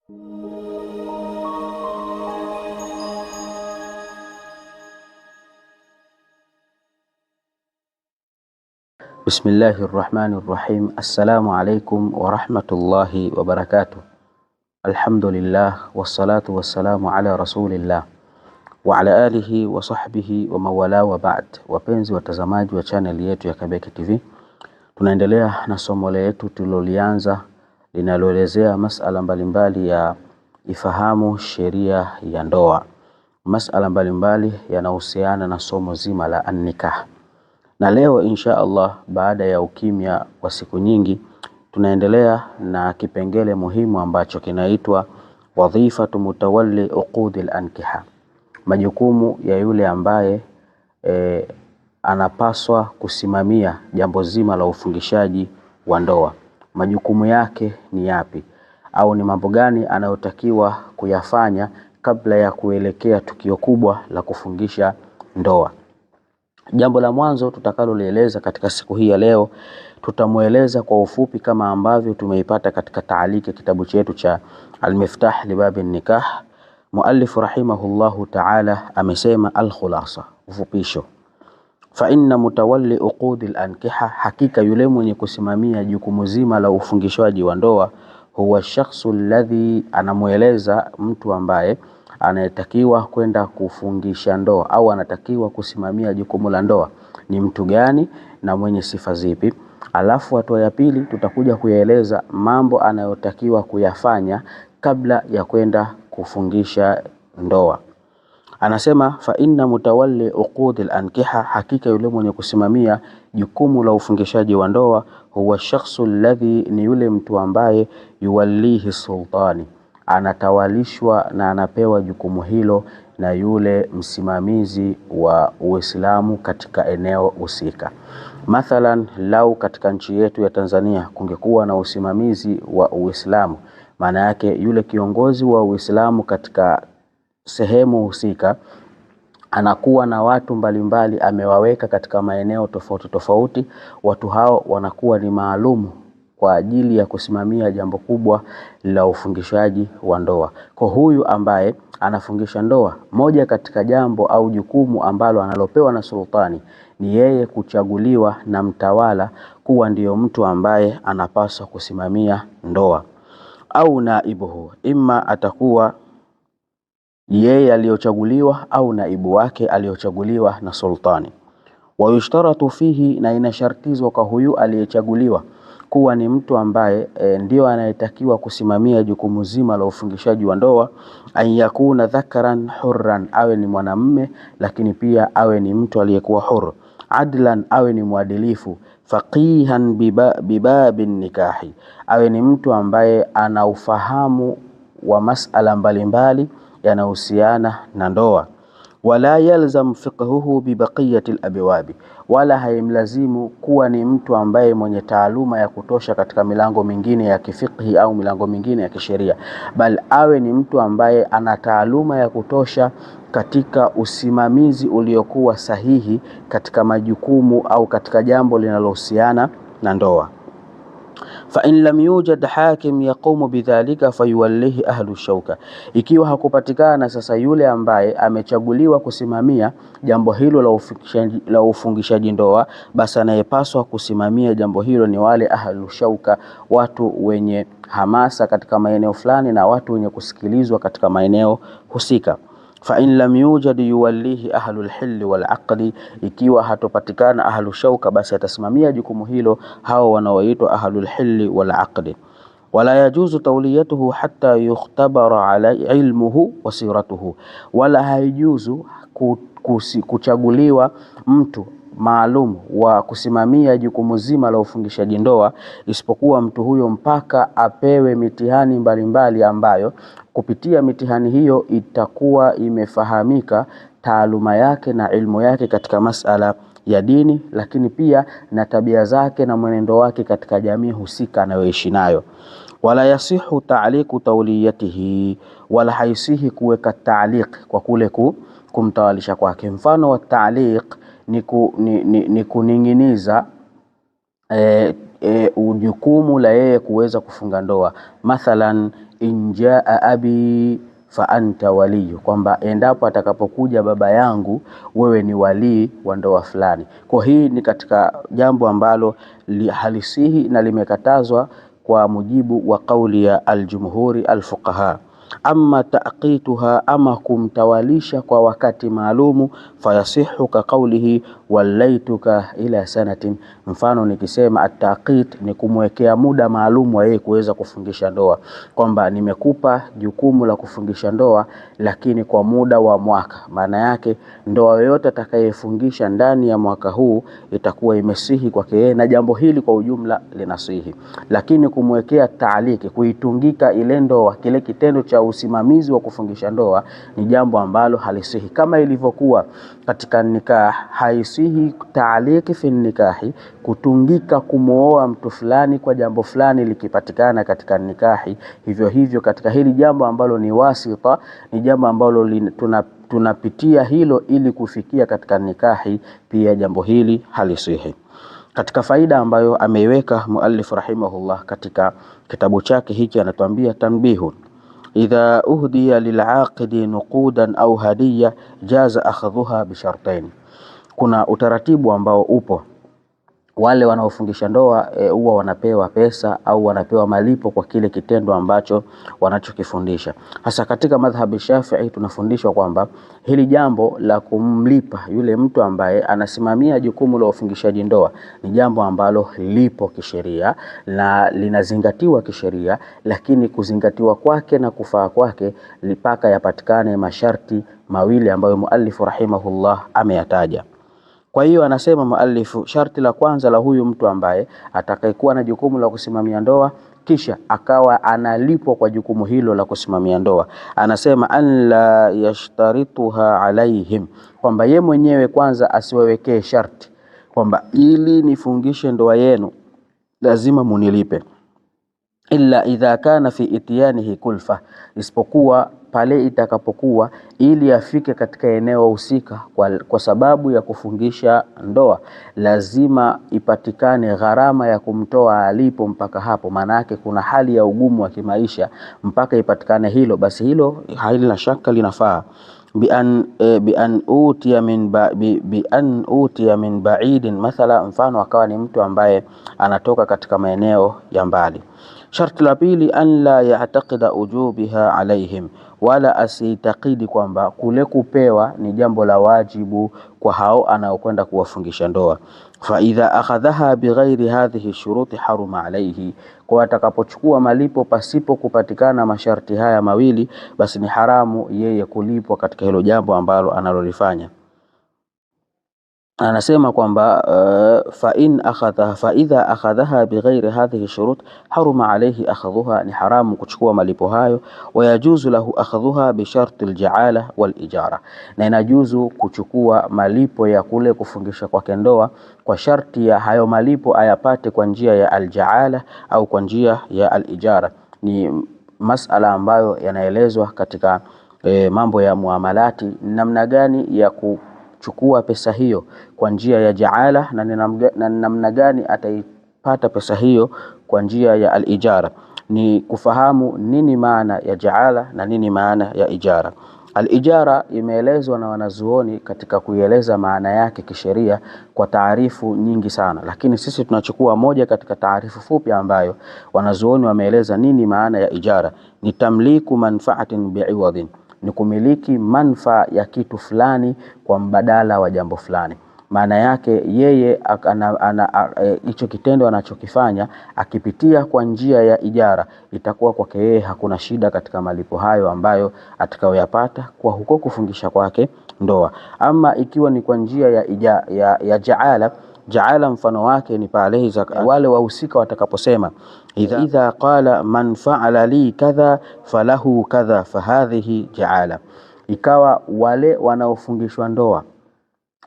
Bismillahirrahmanirrahim. Assalamu alaikum warahmatullahi wabarakatuh. Alhamdulillah wassalatu wassalamu ala rasulillah wa ala alihi wa sahbihi wa mawala wa ba'd. Wapenzi watazamaji wa channel yetu ya Kabeke TV, tunaendelea na somo letu tulilolianza linaloelezea masala mbalimbali ya ifahamu sheria ya ndoa. Masala mbalimbali yanahusiana na somo zima la an-nikah. Na leo insha Allah, baada ya ukimya wa siku nyingi, tunaendelea na kipengele muhimu ambacho kinaitwa wadhifatu mutawalli uqudil ankiha. Majukumu ya yule ambaye anapaswa kusimamia jambo zima la ufungishaji wa ndoa. Majukumu yake ni yapi, au ni mambo gani anayotakiwa kuyafanya kabla ya kuelekea tukio kubwa la kufungisha ndoa. Jambo la mwanzo tutakalolieleza katika siku hii ya leo, tutamueleza kwa ufupi kama ambavyo tumeipata katika taaliki kitabu chetu cha Al-Miftah li Babi Nikah. Muallif rahimahullahu ta'ala amesema al-khulasa, ufupisho: fa inna mutawalli uqudil ankiha, hakika yule mwenye kusimamia jukumu zima la ufungishwaji wa ndoa, huwa shakhsu alladhi, anamueleza mtu ambaye anayetakiwa kwenda kufungisha ndoa au anatakiwa kusimamia jukumu la ndoa ni mtu gani na mwenye sifa zipi. Alafu hatua ya pili tutakuja kuyaeleza mambo anayotakiwa kuyafanya kabla ya kwenda kufungisha ndoa. Anasema fa inna mutawalli uqudil ankiha, hakika yule mwenye kusimamia jukumu la ufungishaji wa ndoa, huwa shakhsu alladhi, ni yule mtu ambaye yuwallihi sultani, anatawalishwa na anapewa jukumu hilo na yule msimamizi wa Uislamu katika eneo husika. Mathalan, lau katika nchi yetu ya Tanzania kungekuwa na usimamizi wa Uislamu, maana yake yule kiongozi wa Uislamu katika sehemu husika anakuwa na watu mbalimbali amewaweka katika maeneo tofauti tofauti. Watu hao wanakuwa ni maalumu kwa ajili ya kusimamia jambo kubwa la ufungishaji wa ndoa. Kwa huyu ambaye anafungisha ndoa, moja katika jambo au jukumu ambalo analopewa na sultani ni yeye kuchaguliwa na mtawala kuwa ndiyo mtu ambaye anapaswa kusimamia ndoa. Au naibuhu, imma atakuwa yeye aliyochaguliwa au naibu wake aliyochaguliwa na sultani. Wa yushtaratu fihi, na inashartizwa kwa huyu aliyechaguliwa kuwa ni mtu ambaye ndio anayetakiwa kusimamia jukumu zima la ufungishaji wa ndoa, an yakuna dhakaran hurran, awe ni mwanamume lakini pia awe ni mtu aliyekuwa huru, adlan, awe ni mwadilifu, faqihan bibabin nikahi, awe ni mtu ambaye ana ufahamu wa masala mbalimbali yanahusiana na ndoa. Wala yalzam fiqhuhu bibaqiyati al-abwabi, wala haimlazimu kuwa ni mtu ambaye mwenye taaluma ya kutosha katika milango mingine ya kifiqhi au milango mingine ya kisheria, bal awe ni mtu ambaye ana taaluma ya kutosha katika usimamizi uliokuwa sahihi katika majukumu au katika jambo linalohusiana na ndoa. Fa in lam yujad hakim yaqumu bidhalika fayuwallihi ahlu shauka, ikiwa hakupatikana sasa yule ambaye amechaguliwa kusimamia jambo hilo la ufungishaji ndoa, basi anayepaswa kusimamia jambo hilo ni wale ahlu shauka, watu wenye hamasa katika maeneo fulani na watu wenye kusikilizwa katika maeneo husika. Fa in lam yujad yuwallihi ahlul hilli wal aqdi, ikiwa hatopatikana ahlu shauka, basi atasimamia jukumu hilo hao wanaoitwa ahlul hilli wal aqdi. Wala yajuzu tawliyatuhu hatta yukhtabara ala ilmuhu wa siratuhu, wala haijuzu kuchaguliwa mtu maalum wa kusimamia jukumu zima la ufungishaji ndoa, isipokuwa mtu huyo mpaka apewe mitihani mbalimbali ambayo kupitia mitihani hiyo itakuwa imefahamika taaluma yake na ilmu yake katika masala ya dini, lakini pia na tabia zake na mwenendo wake katika jamii husika anayoishi nayo. Wala yasihu ta'liqu tawliyatihi, wala haisihi kuweka ta'liq kwa kule kumtawalisha kwake. Mfano wa ta'liq ni kuninginiza jukumu la yeye kuweza kufunga ndoa. Mathalan, injaa abi fa anta waliyu, kwamba endapo atakapokuja baba yangu wewe ni walii wa ndoa fulani. Kwa hii ni katika jambo ambalo halisihi na limekatazwa kwa mujibu wa kauli ya aljumhuri alfuqaha. Amma taqituha, ama kumtawalisha kwa wakati maalumu, fayasihu ka qawlihi wallaituka ila sanatin. Mfano nikisema at-taqit ni kumwekea muda maalumu wa yeye kuweza kufungisha ndoa, kwamba nimekupa jukumu la kufungisha ndoa lakini kwa muda wa mwaka. Maana yake ndoa yoyote atakayefungisha ndani ya mwaka huu itakuwa imesihi kwake yeye, na jambo hili kwa ujumla linasihi. Lakini kumwekea taaliki, kuitungika ile ndoa, kile kitendo cha usimamizi wa kufungisha ndoa, ni jambo ambalo halisihi. Kama ilivyokuwa katika nikah, haisihi taaliki fi nikahi, kutungika kumuoa mtu fulani kwa jambo fulani likipatikana katika nikahi. Hivyo hivyo katika hili jambo ambalo ni wasita, ni jambo ambalo tunapitia hilo ili kufikia katika nikahi, pia jambo hili halisihi. Katika faida ambayo ameiweka muallif rahimahullah katika kitabu chake hiki, anatuambia tanbihu: idha uhdiya lil'aqidi nuqudan au hadiya jaza akhadhuha bishartain. Kuna utaratibu ambao upo, wale wanaofungisha ndoa huwa wanapewa pesa au wanapewa malipo kwa kile kitendo ambacho wanachokifundisha. Hasa katika madhhabi Shafi'i tunafundishwa kwamba hili jambo la kumlipa yule mtu ambaye anasimamia jukumu la ufungishaji ndoa ni jambo ambalo lipo kisheria na linazingatiwa kisheria, lakini kuzingatiwa kwake na kufaa kwake lipaka yapatikane masharti mawili ambayo muallifu rahimahullah ameyataja. Kwa hiyo anasema muallifu, sharti la kwanza la huyu mtu ambaye atakayekuwa na jukumu la kusimamia ndoa kisha akawa analipwa kwa jukumu hilo la kusimamia ndoa, anasema an la yashtarituha alaihim, kwamba ye mwenyewe kwanza asiwawekee sharti kwamba ili nifungishe ndoa yenu lazima munilipe, illa idha kana fi itiyanihi kulfa, isipokuwa pale itakapokuwa ili afike katika eneo husika kwa sababu ya kufungisha ndoa lazima ipatikane gharama ya kumtoa alipo mpaka hapo. Maana yake kuna hali ya ugumu wa kimaisha mpaka ipatikane hilo, basi hilo halina shaka linafaa. bi an utiya min ba'idin mathala, mfano akawa ni mtu ambaye anatoka katika maeneo ya mbali. Sharti la pili, an la ya'taqida ujubiha alaihim, wala asiitakidi kwamba kule kupewa ni jambo la wajibu kwa hao anaokwenda kuwafungisha ndoa. Fa idha akhadhaha bighairi hadhihi shuruti haruma alaihi, kwa atakapochukua malipo pasipo kupatikana masharti haya mawili, basi ni haramu yeye kulipwa katika hilo jambo ambalo analolifanya. Anasema kwamba fa idha akhadhaha bighairi hadhihi shurut haruma alayhi akhadhuha, ni haramu kuchukua malipo hayo. Wa yajuzu lahu akhadhuha bi sharti aljaala wal ijara, na inajuzu kuchukua malipo ya kule kufungisha kwake ndoa kwa sharti ya hayo malipo ayapate kwa njia ya aljaala au kwa njia ya alijara. Ni masala ambayo yanaelezwa katika mambo ya muamalati, namna gani ya kuchukua pesa hiyo kwa njia ya jaala na namna gani ataipata pesa hiyo kwa njia ya alijara. Ni kufahamu nini maana ya jaala na nini maana ya ijara. Alijara imeelezwa na wanazuoni katika kuieleza maana yake kisheria kwa taarifu nyingi sana, lakini sisi tunachukua moja katika taarifu fupi ambayo wanazuoni wameeleza nini maana ya ijara. Ni tamliku manfaatin bi'iwadhin, ni kumiliki manfaa ya kitu fulani kwa mbadala wa jambo fulani. Maana yake yeye hicho kitendo anachokifanya akipitia kwa njia ya ijara, itakuwa kwake yeye hakuna shida katika malipo hayo ambayo atakayoyapata kwa huko kufungisha kwake ndoa. Ama ikiwa ni kwa njia ya jaala, mfano wake ni pale wale wahusika watakaposema idha qala man fa'ala li kadha falahu kadha fahadhihi jaala, ikawa wale wanaofungishwa ndoa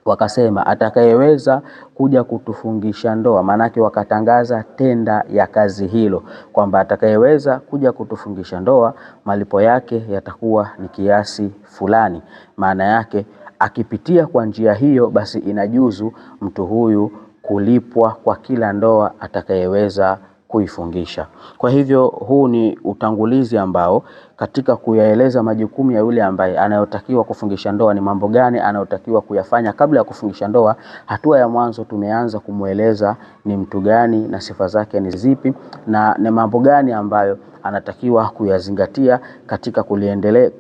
wakasema atakayeweza kuja kutufungisha ndoa, manake wakatangaza tenda ya kazi hilo kwamba atakayeweza kuja kutufungisha ndoa malipo yake yatakuwa ni kiasi fulani. Maana yake akipitia kwa njia hiyo, basi inajuzu mtu huyu kulipwa kwa kila ndoa atakayeweza kuifungisha. Kwa hivyo huu ni utangulizi ambao katika kuyaeleza majukumu ya yule ambaye anayotakiwa kufungisha ndoa, ni mambo gani anayotakiwa kuyafanya kabla ya kufungisha ndoa. Hatua ya mwanzo tumeanza kumueleza ni mtu gani na sifa zake ni zipi, na ni mambo gani ambayo anatakiwa kuyazingatia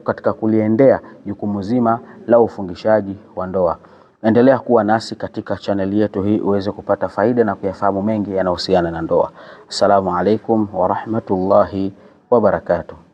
katika kuliendea jukumu zima la ufungishaji wa ndoa. Endelea kuwa nasi katika chaneli yetu hii uweze kupata faida na kuyafahamu mengi yanayohusiana na ndoa. Assalamu alaikum wa rahmatullahi wa barakatuh.